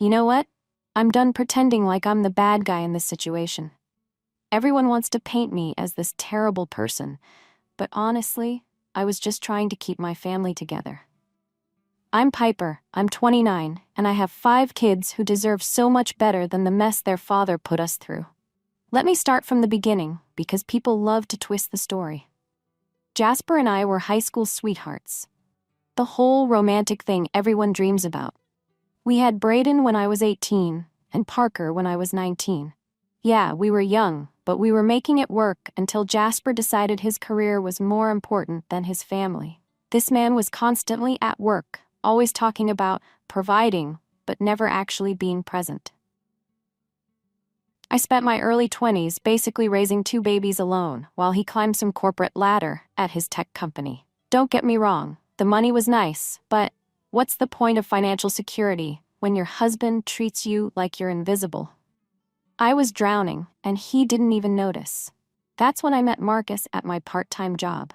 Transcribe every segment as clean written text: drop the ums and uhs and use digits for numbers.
You know what? I'm done pretending like I'm the bad guy in this situation. Everyone wants to paint me as this terrible person, but honestly, I was just trying to keep my family together. I'm Piper, I'm 29, and I have 5 kids who deserve so much better than the mess their father put us through. Let me start from the beginning, because people love to twist the story. Jasper and I were high school sweethearts. The whole romantic thing everyone dreams about. We had Brayden when I was 18, and Parker when I was 19. Yeah, we were young, but we were making it work until Jasper decided his career was more important than his family. This man was constantly at work, always talking about providing, but never actually being present. I spent my early 20s basically raising 2 babies alone while he climbed some corporate ladder at his tech company. Don't get me wrong, the money was nice, but what's the point of financial security when your husband treats you like you're invisible? I was drowning, and he didn't even notice. That's when I met Marcus at my part-time job.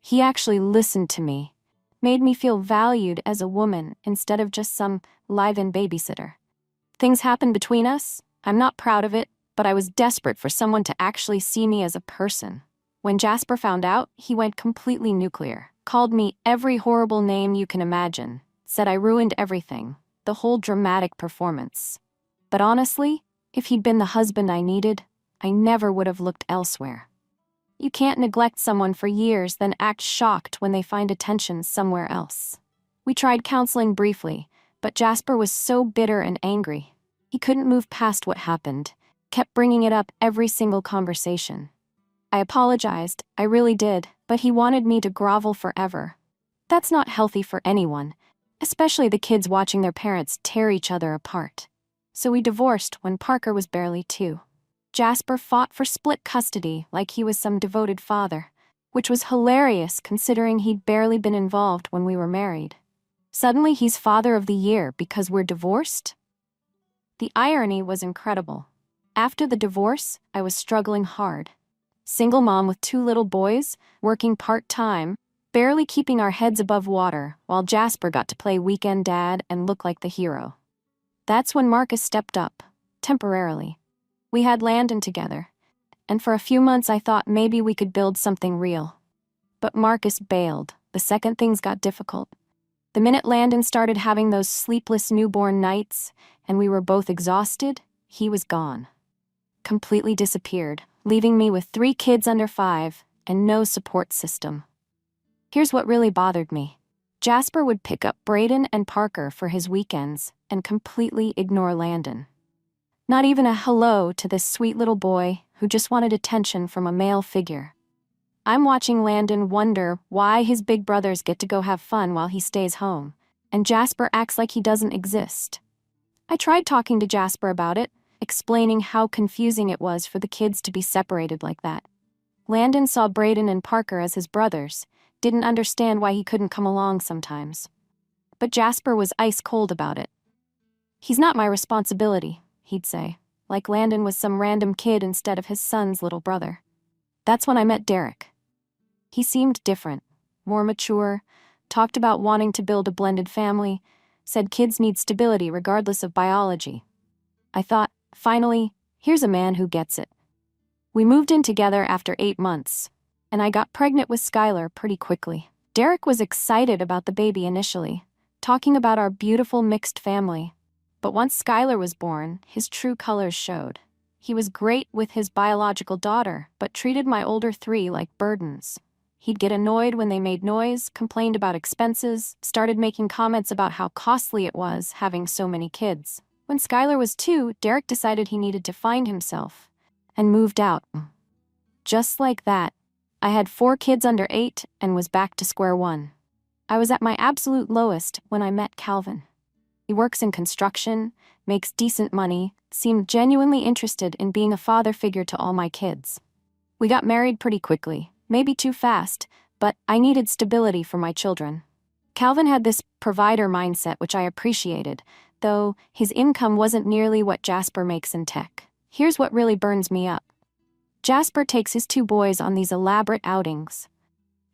He actually listened to me, made me feel valued as a woman instead of just some live-in babysitter. Things happened between us. I'm not proud of it, but I was desperate for someone to actually see me as a person. When Jasper found out, he went completely nuclear, called me every horrible name you can imagine, said I ruined everything, the whole dramatic performance. But honestly, if he'd been the husband I needed, I never would have looked elsewhere. You can't neglect someone for years, then act shocked when they find attention somewhere else. We tried counseling briefly, but Jasper was so bitter and angry. He couldn't move past what happened, kept bringing it up every single conversation. I apologized, I really did, but he wanted me to grovel forever. That's not healthy for anyone, especially the kids watching their parents tear each other apart. So we divorced when Parker was barely 2. Jasper fought for split custody like he was some devoted father, which was hilarious considering he'd barely been involved when we were married. Suddenly he's father of the year because we're divorced? The irony was incredible. After the divorce, I was struggling hard. Single mom with 2 little boys, working part-time, barely keeping our heads above water, while Jasper got to play weekend dad and look like the hero. That's when Marcus stepped up, temporarily. We had Landon together, and for a few months I thought maybe we could build something real. But Marcus bailed the second things got difficult. The minute Landon started having those sleepless newborn nights, and we were both exhausted, he was gone. Completely disappeared, leaving me with 3 kids under 5 and no support system. Here's what really bothered me. Jasper would pick up Brayden and Parker for his weekends and completely ignore Landon. Not even a hello to this sweet little boy who just wanted attention from a male figure. I'm watching Landon wonder why his big brothers get to go have fun while he stays home, and Jasper acts like he doesn't exist. I tried talking to Jasper about it, explaining how confusing it was for the kids to be separated like that. Landon saw Brayden and Parker as his brothers, didn't understand why he couldn't come along sometimes. But Jasper was ice cold about it. He's not my responsibility, he'd say, like Landon was some random kid instead of his son's little brother. That's when I met Derek. He seemed different, more mature, talked about wanting to build a blended family, said kids need stability regardless of biology. I thought, finally, here's a man who gets it. We moved in together after 8 months, and I got pregnant with Skylar pretty quickly. Derek was excited about the baby initially, talking about our beautiful mixed family. But once Skylar was born, his true colors showed. He was great with his biological daughter, but treated my older 3 like burdens. He'd get annoyed when they made noise, complained about expenses, started making comments about how costly it was having so many kids. When Skylar was 2, Derek decided he needed to find himself, and moved out. Just like that, I had 4 kids under 8 and was back to square one. I was at my absolute lowest when I met Calvin. He works in construction, makes decent money, seemed genuinely interested in being a father figure to all my kids. We got married pretty quickly, maybe too fast, but I needed stability for my children. Calvin had this provider mindset which I appreciated, though his income wasn't nearly what Jasper makes in tech. Here's what really burns me up. Jasper takes his 2 boys on these elaborate outings.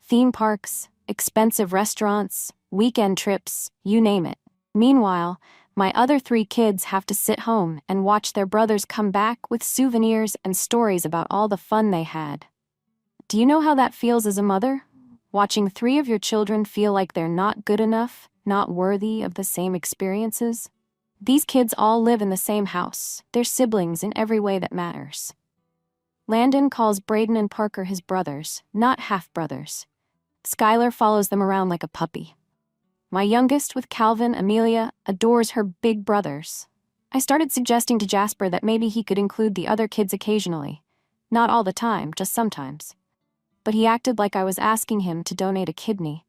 Theme parks, expensive restaurants, weekend trips, you name it. Meanwhile, My other 3 kids have to sit home and watch their brothers come back with souvenirs and stories about all the fun they had. Do you know how that feels as a mother? Watching 3 of your children feel like they're not good enough, not worthy of the same experiences? These kids all live in the same house. They're siblings in every way that matters. Landon calls Braden and Parker his brothers, not half-brothers. Skylar follows them around like a puppy. My youngest, with Calvin, Amelia, adores her big brothers. I started suggesting to Jasper that maybe he could include the other kids occasionally. Not all the time, just sometimes. But he acted like I was asking him to donate a kidney.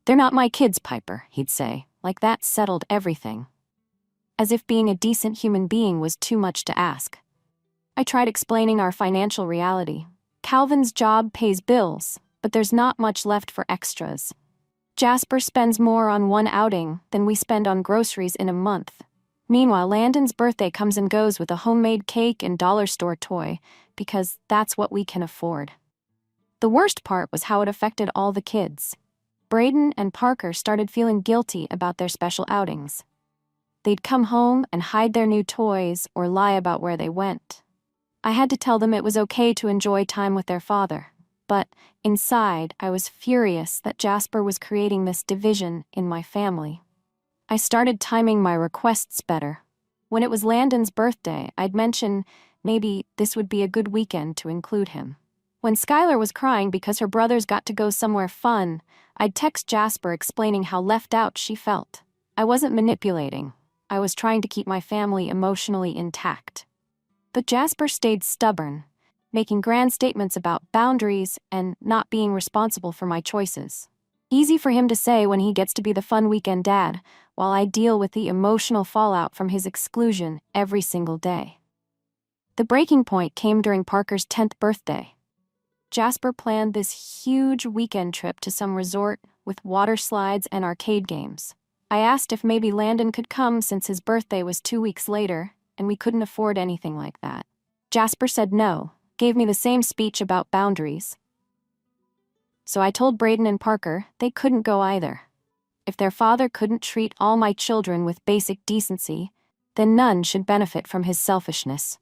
"They're not my kids, Piper," he'd say, like that settled everything. As if being a decent human being was too much to ask. I tried explaining our financial reality. Calvin's job pays bills, but there's not much left for extras. Jasper spends more on one outing than we spend on groceries in a month. Meanwhile, Landon's birthday comes and goes with a homemade cake and dollar store toy, because that's what we can afford. The worst part was how it affected all the kids. Braden and Parker started feeling guilty about their special outings. They'd come home and hide their new toys or lie about where they went. I had to tell them it was okay to enjoy time with their father. But inside, I was furious that Jasper was creating this division in my family. I started timing my requests better. When it was Landon's birthday, I'd mention maybe this would be a good weekend to include him. When Skylar was crying because her brothers got to go somewhere fun, I'd text Jasper explaining how left out she felt. I wasn't manipulating. I was trying to keep my family emotionally intact. But Jasper stayed stubborn, making grand statements about boundaries and not being responsible for my choices. Easy for him to say when he gets to be the fun weekend dad, while I deal with the emotional fallout from his exclusion every single day. The breaking point came during Parker's 10th birthday. Jasper planned this huge weekend trip to some resort with water slides and arcade games. I asked if maybe Landon could come since his birthday was 2 weeks later, and we couldn't afford anything like that. Jasper said no, gave me the same speech about boundaries. So I told Braden and Parker they couldn't go either. If their father couldn't treat all my children with basic decency, then none should benefit from his selfishness.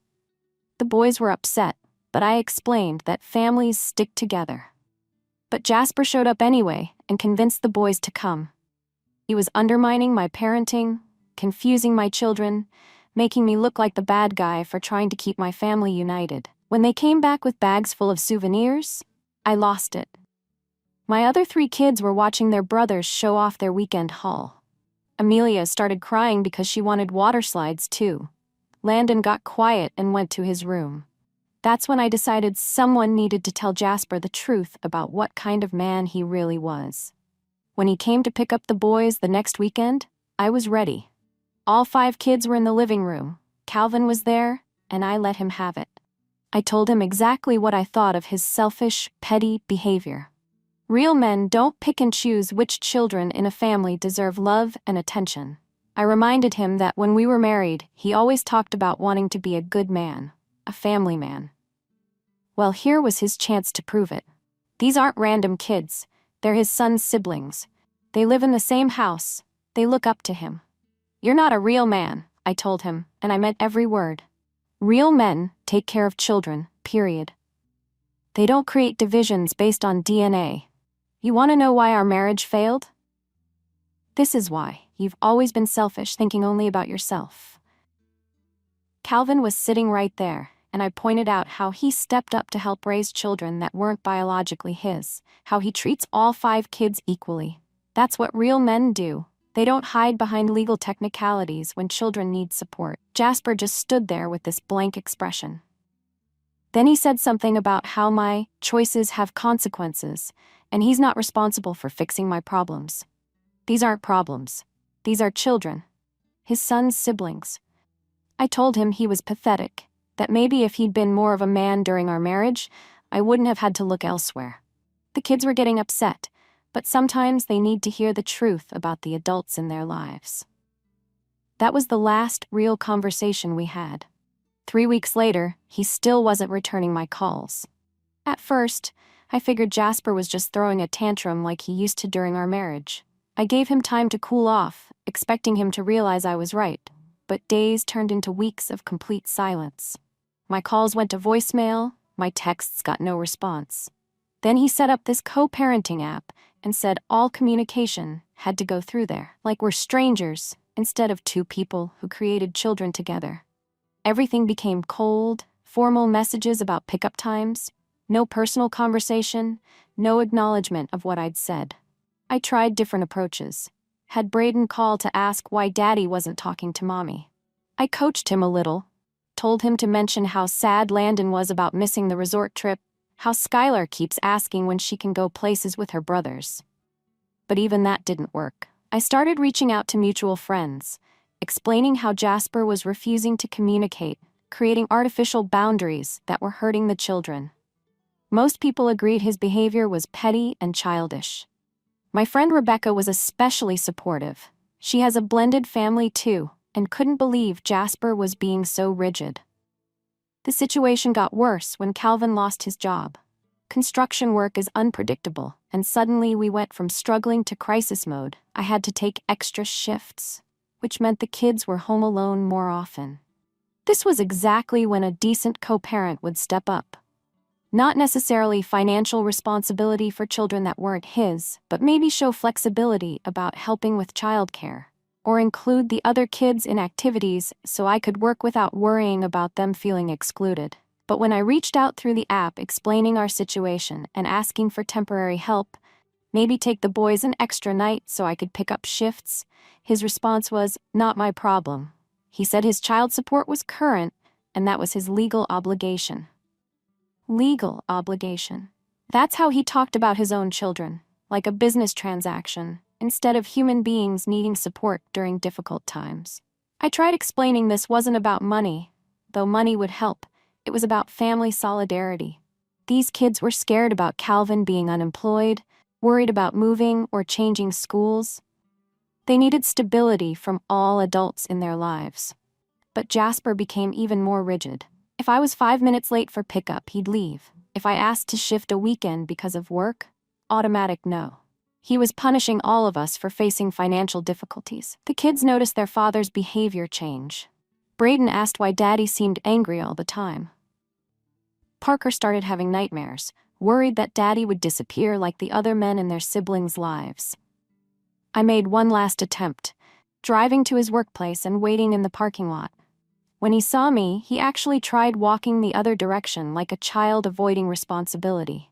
The boys were upset, but I explained that families stick together. But Jasper showed up anyway and convinced the boys to come. He was undermining my parenting, confusing my children, making me look like the bad guy for trying to keep my family united. When they came back with bags full of souvenirs, I lost it. My other 3 kids were watching their brothers show off their weekend haul. Amelia started crying because she wanted water slides too. Landon got quiet and went to his room. That's when I decided someone needed to tell Jasper the truth about what kind of man he really was. When he came to pick up the boys the next weekend, I was ready. All 5 kids were in the living room. Calvin was there, and I let him have it. I told him exactly what I thought of his selfish, petty behavior. Real men don't pick and choose which children in a family deserve love and attention. I reminded him that when we were married, he always talked about wanting to be a good man, a family man. Well, here was his chance to prove it. These aren't random kids. They're his son's siblings. They live in the same house. They look up to him. "You're not a real man," I told him, and I meant every word. Real men take care of children, period. They don't create divisions based on DNA. You want to know why our marriage failed? This is why. You've always been selfish, thinking only about yourself. Calvin was sitting right there, and I pointed out how he stepped up to help raise children that weren't biologically his, how he treats all 5 kids equally. That's what real men do. They don't hide behind legal technicalities when children need support. Jasper just stood there with this blank expression. Then he said something about how my choices have consequences, and he's not responsible for fixing my problems. These aren't problems. These are children. His son's siblings. I told him he was pathetic, that maybe if he'd been more of a man during our marriage, I wouldn't have had to look elsewhere. The kids were getting upset, but sometimes they need to hear the truth about the adults in their lives. That was the last real conversation we had. 3 weeks later, he still wasn't returning my calls. At first, I figured Jasper was just throwing a tantrum like he used to during our marriage. I gave him time to cool off, expecting him to realize I was right, but days turned into weeks of complete silence. My calls went to voicemail, my texts got no response. Then he set up this co-parenting app and said all communication had to go through there, like we're strangers instead of two people who created children together. Everything became cold, formal messages about pickup times, no personal conversation, no acknowledgement of what I'd said. I tried different approaches. Had Braden call to ask why Daddy wasn't talking to Mommy. I coached him a little, told him to mention how sad Landon was about missing the resort trip, how Skylar keeps asking when she can go places with her brothers. But even that didn't work. I started reaching out to mutual friends, explaining how Jasper was refusing to communicate, creating artificial boundaries that were hurting the children. Most people agreed his behavior was petty and childish. My friend Rebecca was especially supportive. She has a blended family too, and couldn't believe Jasper was being so rigid. The situation got worse when Calvin lost his job. Construction work is unpredictable, and suddenly we went from struggling to crisis mode. I had to take extra shifts, which meant the kids were home alone more often. This was exactly when a decent co-parent would step up. Not necessarily financial responsibility for children that weren't his, but maybe show flexibility about helping with childcare, or include the other kids in activities so I could work without worrying about them feeling excluded. But when I reached out through the app explaining our situation and asking for temporary help, maybe take the boys an extra night so I could pick up shifts, his response was, "Not my problem." He said his child support was current, and that was his legal obligation. Legal obligation. That's how he talked about his own children, like a business transaction, instead of human beings needing support during difficult times. I tried explaining this wasn't about money, though money would help. It was about family solidarity. These kids were scared about Calvin being unemployed, worried about moving or changing schools. They needed stability from all adults in their lives. But Jasper became even more rigid. If I was 5 minutes late for pickup, he'd leave. If I asked to shift a weekend because of work, automatic no. He was punishing all of us for facing financial difficulties. The kids noticed their father's behavior change. Braden asked why Daddy seemed angry all the time. Parker started having nightmares, worried that Daddy would disappear like the other men in their siblings' lives. I made one last attempt, driving to his workplace and waiting in the parking lot. When he saw me, he actually tried walking the other direction like a child avoiding responsibility.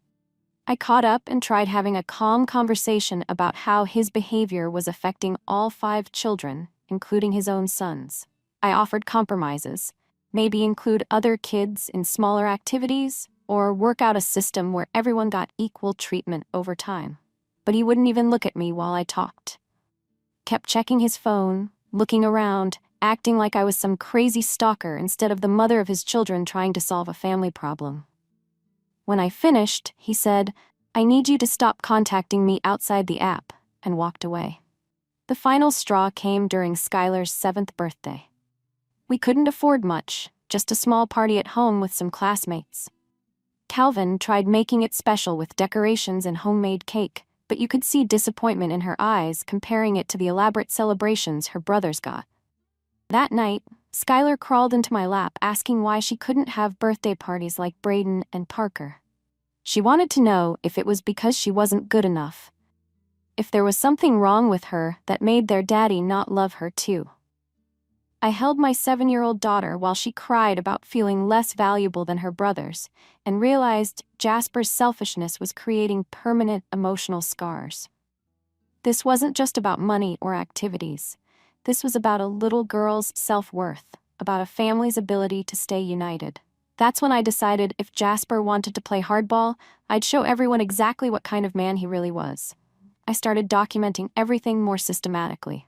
I caught up and tried having a calm conversation about how his behavior was affecting all 5 children, including his own sons. I offered compromises, maybe include other kids in smaller activities, or work out a system where everyone got equal treatment over time. But he wouldn't even look at me while I talked. Kept checking his phone, looking around, acting like I was some crazy stalker instead of the mother of his children trying to solve a family problem. When I finished, he said, "I need you to stop contacting me outside the app," and walked away. The final straw came during Skylar's 7th birthday. We couldn't afford much, just a small party at home with some classmates. Calvin tried making it special with decorations and homemade cake, but you could see disappointment in her eyes comparing it to the elaborate celebrations her brothers got. That night, Skylar crawled into my lap asking why she couldn't have birthday parties like Braden and Parker. She wanted to know if it was because she wasn't good enough, if there was something wrong with her that made their daddy not love her too. I held my 7-year-old daughter while she cried about feeling less valuable than her brothers, and realized Jasper's selfishness was creating permanent emotional scars. This wasn't just about money or activities. This was about a little girl's self-worth, about a family's ability to stay united. That's when I decided if Jasper wanted to play hardball, I'd show everyone exactly what kind of man he really was. I started documenting everything more systematically.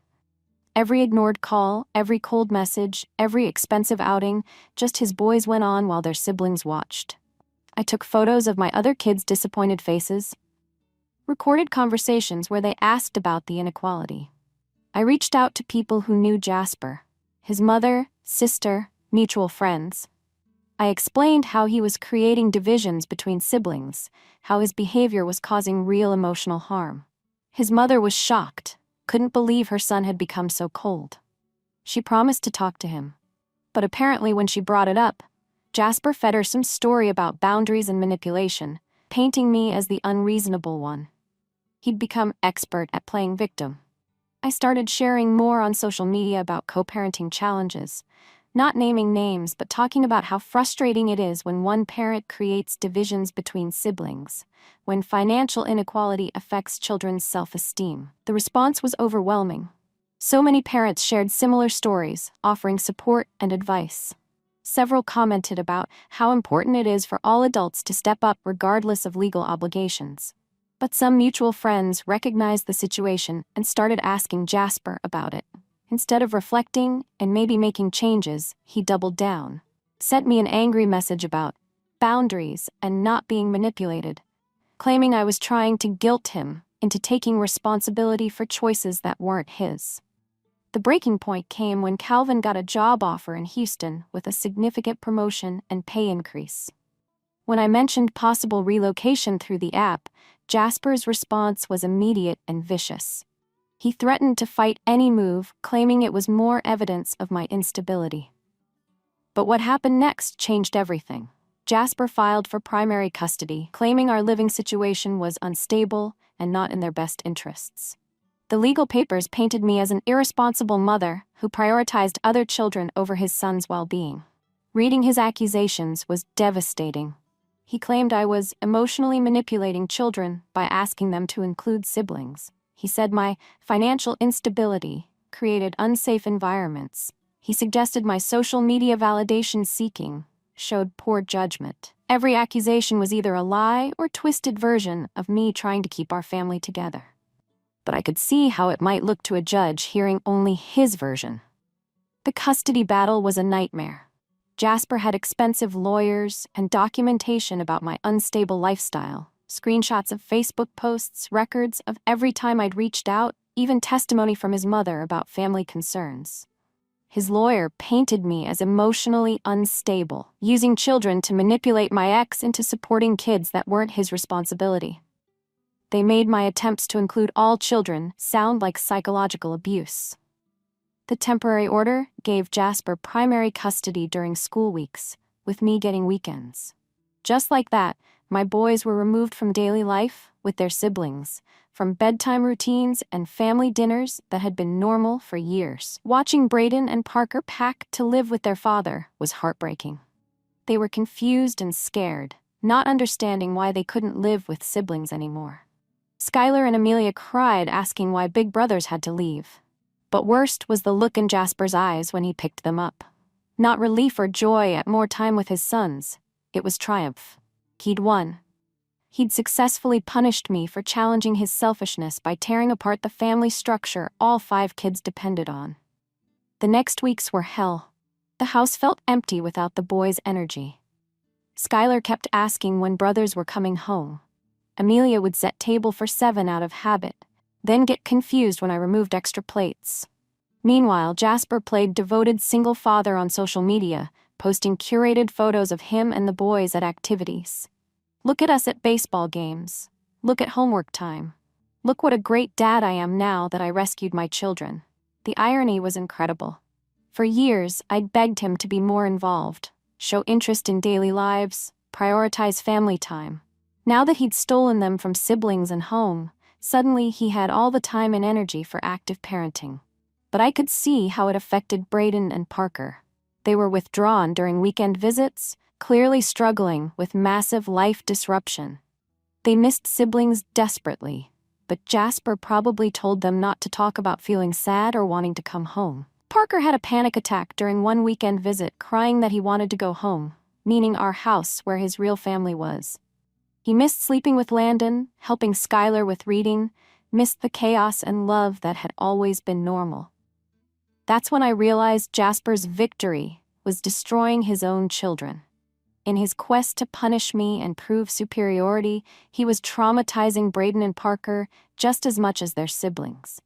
Every ignored call, every cold message, every expensive outing, just his boys went on while their siblings watched. I took photos of my other kids' disappointed faces, recorded conversations where they asked about the inequality. I reached out to people who knew Jasper, his mother, sister, mutual friends. I explained how he was creating divisions between siblings, how his behavior was causing real emotional harm. His mother was shocked, couldn't believe her son had become so cold. She promised to talk to him. But apparently when she brought it up, Jasper fed her some story about boundaries and manipulation, painting me as the unreasonable one. He'd become expert at playing victim. I started sharing more on social media about co-parenting challenges, not naming names but talking about how frustrating it is when one parent creates divisions between siblings, when financial inequality affects children's self-esteem. The response was overwhelming. So many parents shared similar stories, offering support and advice. Several commented about how important it is for all adults to step up regardless of legal obligations. But some mutual friends recognized the situation and started asking Jasper about it. Instead of reflecting and maybe making changes, he doubled down. Sent me an angry message about boundaries and not being manipulated, claiming I was trying to guilt him into taking responsibility for choices that weren't his. The breaking point came when Calvin got a job offer in Houston with a significant promotion and pay increase. When I mentioned possible relocation through the app, Jasper's response was immediate and vicious. He threatened to fight any move, claiming it was more evidence of my instability. But what happened next changed everything. Jasper filed for primary custody, claiming our living situation was unstable and not in their best interests. The legal papers painted me as an irresponsible mother who prioritized other children over his son's well-being. Reading his accusations was devastating. He claimed I was emotionally manipulating children by asking them to include siblings. He said my financial instability created unsafe environments. He suggested my social media validation seeking showed poor judgment. Every accusation was either a lie or twisted version of me trying to keep our family together. But I could see how it might look to a judge hearing only his version. The custody battle was a nightmare. Jasper had expensive lawyers and documentation about my unstable lifestyle, screenshots of Facebook posts, records of every time I'd reached out, even testimony from his mother about family concerns. His lawyer painted me as emotionally unstable, using children to manipulate my ex into supporting kids that weren't his responsibility. They made my attempts to include all children sound like psychological abuse. The temporary order gave Jasper primary custody during school weeks, with me getting weekends. Just like that, my boys were removed from daily life with their siblings, from bedtime routines and family dinners that had been normal for years. Watching Brayden and Parker pack to live with their father was heartbreaking. They were confused and scared, not understanding why they couldn't live with siblings anymore. Skylar and Amelia cried, asking why big brothers had to leave. But worst was the look in Jasper's eyes when he picked them up. Not relief or joy at more time with his sons, it was triumph. He'd won. He'd successfully punished me for challenging his selfishness by tearing apart the family structure all 5 kids depended on. The next weeks were hell. The house felt empty without the boys' energy. Skylar kept asking when brothers were coming home. Amelia would set table for 7 out of habit, then get confused when I removed extra plates. Meanwhile, Jasper played devoted single father on social media, posting curated photos of him and the boys at activities. Look at us at baseball games. Look at homework time. Look what a great dad I am now that I rescued my children. The irony was incredible. For years, I'd begged him to be more involved, show interest in daily lives, prioritize family time. Now that he'd stolen them from siblings and home, suddenly he had all the time and energy for active parenting. But I could see how it affected Brayden and Parker. They were withdrawn during weekend visits, clearly struggling with massive life disruption. They missed siblings desperately, but Jasper probably told them not to talk about feeling sad or wanting to come home. Parker had a panic attack during one weekend visit, crying that he wanted to go home, meaning our house where his real family was. He missed sleeping with Landon, helping Skylar with reading, missed the chaos and love that had always been normal. That's when I realized Jasper's victory was destroying his own children. In his quest to punish me and prove superiority, he was traumatizing Brayden and Parker just as much as their siblings.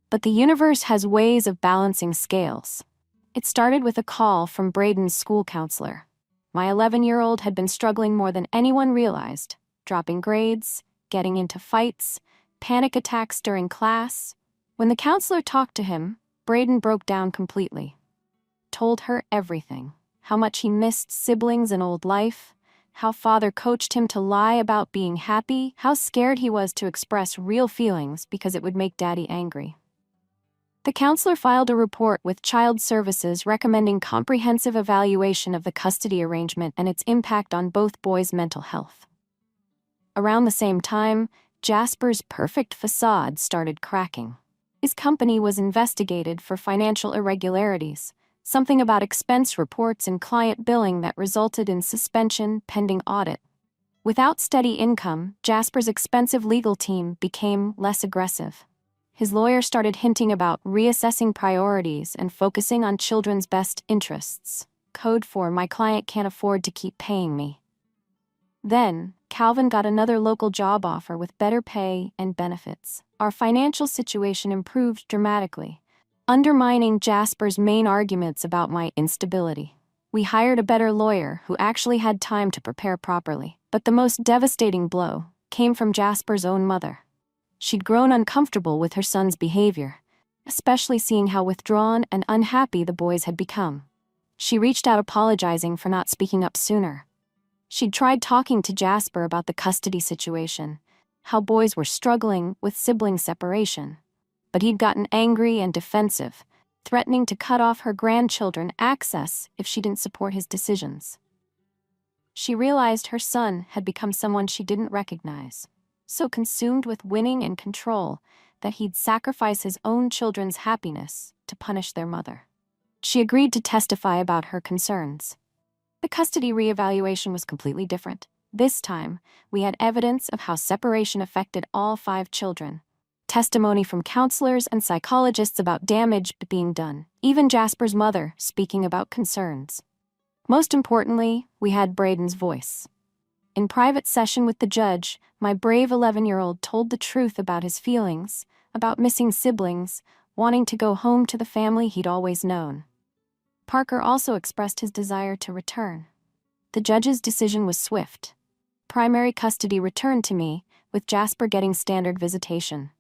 But the universe has ways of balancing scales. It started with a call from Brayden's school counselor. My 11-year-old had been struggling more than anyone realized, dropping grades, getting into fights, panic attacks during class. When the counselor talked to him, Braden broke down completely. Told her everything. How much he missed siblings and old life, how father coached him to lie about being happy, how scared he was to express real feelings because it would make daddy angry. The counselor filed a report with Child Services recommending comprehensive evaluation of the custody arrangement and its impact on both boys' mental health. Around the same time, Jasper's perfect facade started cracking. His company was investigated for financial irregularities, something about expense reports and client billing that resulted in suspension pending audit. Without steady income, Jasper's expensive legal team became less aggressive. His lawyer started hinting about reassessing priorities and focusing on children's best interests. Code for "my client can't afford to keep paying me." Then, Calvin got another local job offer with better pay and benefits. Our financial situation improved dramatically, undermining Jasper's main arguments about my instability. We hired a better lawyer who actually had time to prepare properly. But the most devastating blow came from Jasper's own mother. She'd grown uncomfortable with her son's behavior, especially seeing how withdrawn and unhappy the boys had become. She reached out apologizing for not speaking up sooner. She'd tried talking to Jasper about the custody situation, how boys were struggling with sibling separation. But he'd gotten angry and defensive, threatening to cut off her grandchildren access if she didn't support his decisions. She realized her son had become someone she didn't recognize, so consumed with winning and control that he'd sacrifice his own children's happiness to punish their mother. She agreed to testify about her concerns. The custody reevaluation was completely different. This time, we had evidence of how separation affected all 5 children. Testimony from counselors and psychologists about damage being done, even Jasper's mother speaking about concerns. Most importantly, we had Braden's voice. In private session with the judge, my brave 11-year-old told the truth about his feelings, about missing siblings, wanting to go home to the family he'd always known. Parker also expressed his desire to return. The judge's decision was swift. Primary custody returned to me, with Jasper getting standard visitation.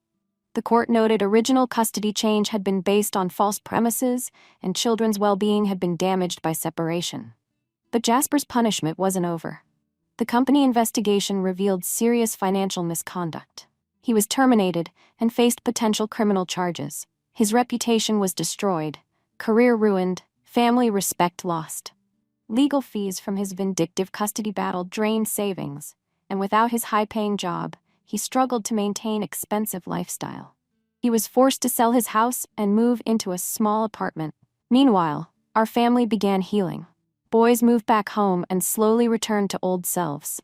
The court noted original custody change had been based on false premises, and children's well-being had been damaged by separation. But Jasper's punishment wasn't over. The company investigation revealed serious financial misconduct. He was terminated and faced potential criminal charges. His reputation was destroyed, career ruined, family respect lost. Legal fees from his vindictive custody battle drained savings, and without his high-paying job, he struggled to maintain expensive lifestyle. He was forced to sell his house and move into a small apartment. Meanwhile, our family began healing. Boys moved back home and slowly returned to old selves.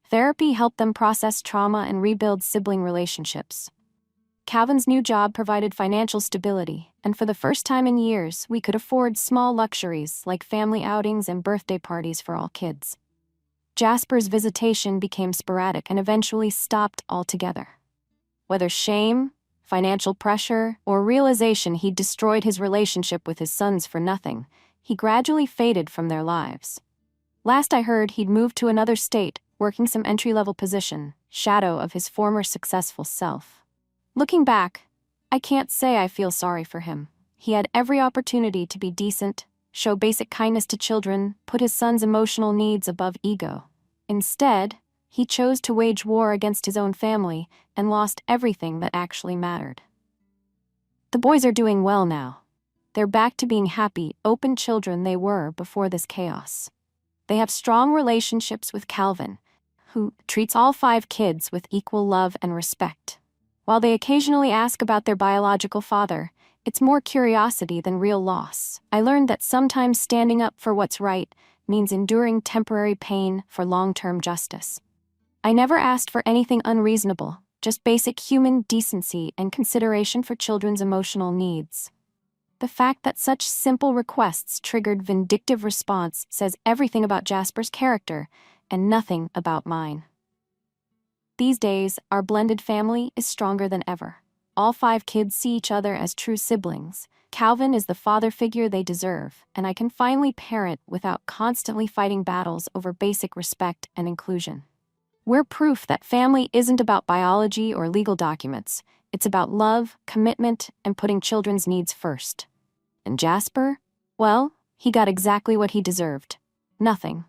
Therapy helped them process trauma and rebuild sibling relationships. Calvin's new job provided financial stability, and for the first time in years, we could afford small luxuries like family outings and birthday parties for all kids. Jasper's visitation became sporadic and eventually stopped altogether. Whether shame, financial pressure, or realization he'd destroyed his relationship with his sons for nothing, he gradually faded from their lives. Last I heard, he'd moved to another state, working some entry-level position, shadow of his former successful self. Looking back, I can't say I feel sorry for him. He had every opportunity to be decent, show basic kindness to children, put his son's emotional needs above ego. Instead, he chose to wage war against his own family and lost everything that actually mattered. The boys are doing well now. They're back to being happy, open children they were before this chaos. They have strong relationships with Calvin, who treats all 5 kids with equal love and respect. While they occasionally ask about their biological father, it's more curiosity than real loss. I learned that sometimes standing up for what's right means enduring temporary pain for long-term justice. I never asked for anything unreasonable, just basic human decency and consideration for children's emotional needs. The fact that such simple requests triggered vindictive response says everything about Jasper's character and nothing about mine. These days, our blended family is stronger than ever. All 5 kids see each other as true siblings. Calvin is the father figure they deserve, and I can finally parent without constantly fighting battles over basic respect and inclusion. We're proof that family isn't about biology or legal documents. It's It's about love, commitment, and putting children's needs first. And Jasper? Well, he got exactly what he deserved. Nothing.